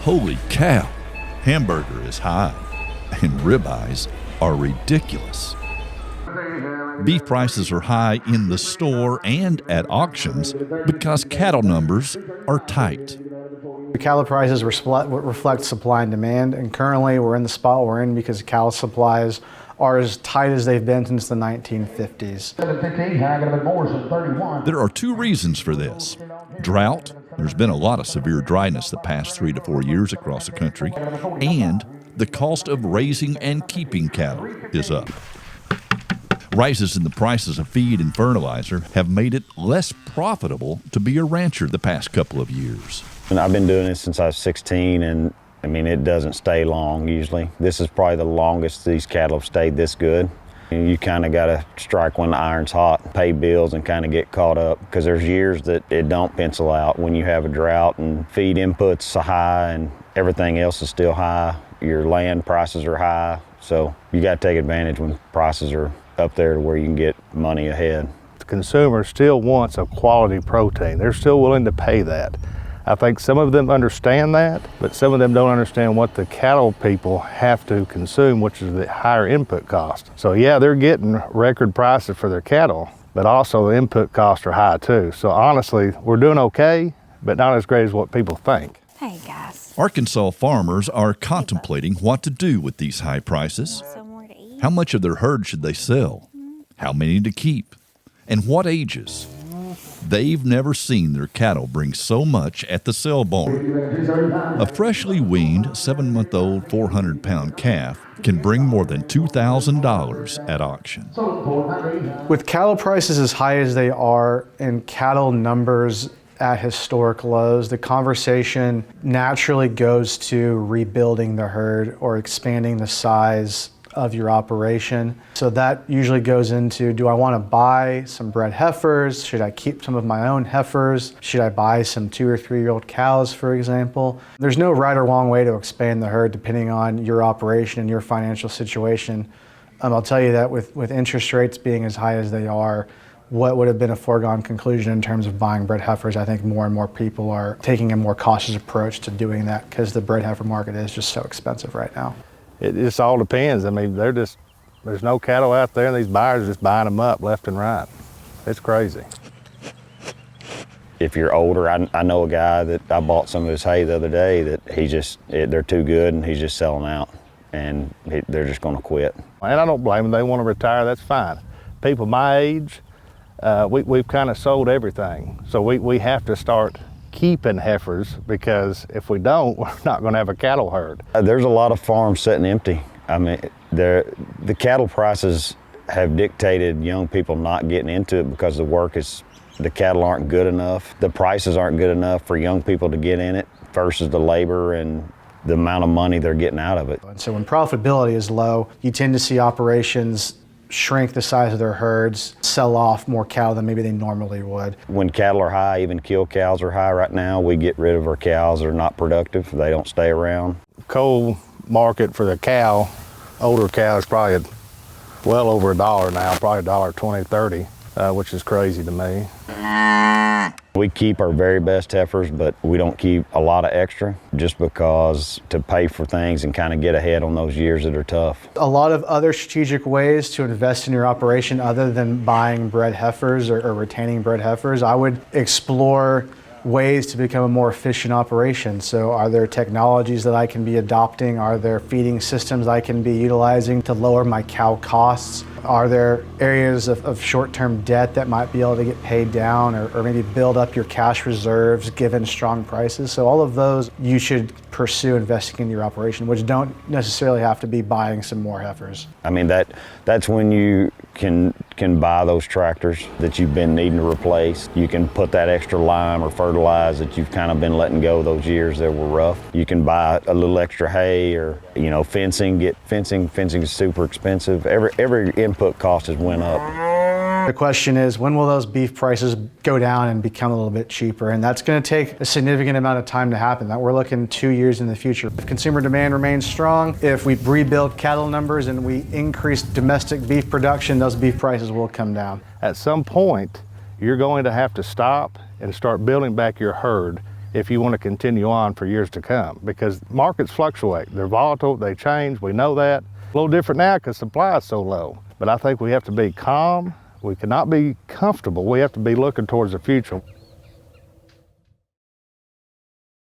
Holy cow, hamburger is high, and ribeyes are ridiculous. Beef prices are high in the store and at auctions because cattle numbers are tight. The cattle prices reflect supply and demand, and currently we're in the spot we're in because cattle supplies are as tight as they've been since the 1950s. There are two reasons for this. Drought, there's been a lot of severe dryness the past 3 to 4 years across the country, and the cost of raising and keeping cattle is up. Rises in the prices of feed and fertilizer have made it less profitable to be a rancher the past couple of years. And I've been doing this since I was 16, and I mean, it doesn't stay long usually. This is probably the longest these cattle have stayed this good. And you kind of got to strike when the iron's hot, pay bills, and kind of get caught up, because there's years that it don't pencil out when you have a drought and feed inputs are high and everything else is still high. Your land prices are high, so you got to take advantage when prices are up there to where you can get money ahead. The consumer still wants a quality protein. They're still willing to pay that. I think some of them understand that, but some of them don't understand what the cattle people have to consume, which is the higher input cost. So yeah, they're getting record prices for their cattle, but also the input costs are high too. So honestly, we're doing okay, but not as great as what people think. Hey guys. Arkansas farmers are contemplating what to do with these high prices. How much of their herd should they sell? How many to keep? And what ages? They've never seen their cattle bring so much at the sale barn. A freshly weaned 7-month-old 400-pound calf can bring more than $2,000 at auction. With cattle prices as high as they are and cattle numbers at historic lows, the conversation naturally goes to rebuilding the herd or expanding the size of your operation. So that usually goes into, do I want to buy some bred heifers? Should I keep some of my own heifers? Should I buy some 2 or 3-year-old cows, for example? There's no right or wrong way to expand the herd depending on your operation and your financial situation. I'll tell you that with interest rates being as high as they are, what would have been a foregone conclusion in terms of buying bred heifers, I think more and more people are taking a more cautious approach to doing that because the bred heifer market is just so expensive right now. It just all depends. I mean, there's no cattle out there and these buyers are just buying them up left and right. It's crazy. If you're older, I know a guy that I bought some of his hay the other day that they're too good and he's just selling out and they're just gonna quit. And I don't blame them, they wanna retire, that's fine. People my age, we've kind of sold everything. So we have to start keeping heifers, because if we don't, we're not going to have a cattle herd. There's a lot of farms sitting empty. I mean, the cattle prices have dictated young people not getting into it because the cattle aren't good enough. The prices aren't good enough for young people to get in it versus the labor and the amount of money they're getting out of it. And so when profitability is low, you tend to see operations shrink the size of their herds, sell off more cattle than maybe they normally would. When cattle are high, even kill cows are high right now, we get rid of our cows that are not productive. They don't stay around. Coal market for the cow, older cow is probably well over $1 now, probably $1.20, $1.30, which is crazy to me. We keep our very best heifers, but we don't keep a lot of extra just because to pay for things and kind of get ahead on those years that are tough. A lot of other strategic ways to invest in your operation other than buying bred heifers or retaining bred heifers, I would explore ways to become a more efficient operation. So are there technologies that I can be adopting? Are there feeding systems I can be utilizing to lower my cow costs? Are there areas of short-term debt that might be able to get paid down or maybe build up your cash reserves given strong prices? So all of those you should pursue investing in your operation, which don't necessarily have to be buying some more heifers. I mean, that's when you can buy those tractors that you've been needing to replace. You can put that extra lime or fertilize that you've kind of been letting go those years that were rough. You can buy a little extra hay or, fencing. Fencing is super expensive. Every input cost has went up. The question is, when will those beef prices go down and become a little bit cheaper? And that's going to take a significant amount of time to happen. That we're looking 2 years in the future. If consumer demand remains strong, if we rebuild cattle numbers and we increase domestic beef production, those beef prices will come down. At some point, you're going to have to stop and start building back your herd if you want to continue on for years to come, because markets fluctuate. They're volatile, they change, we know that. A little different now because supply is so low. But I think we have to be calm. We cannot be comfortable. We have to be looking towards the future.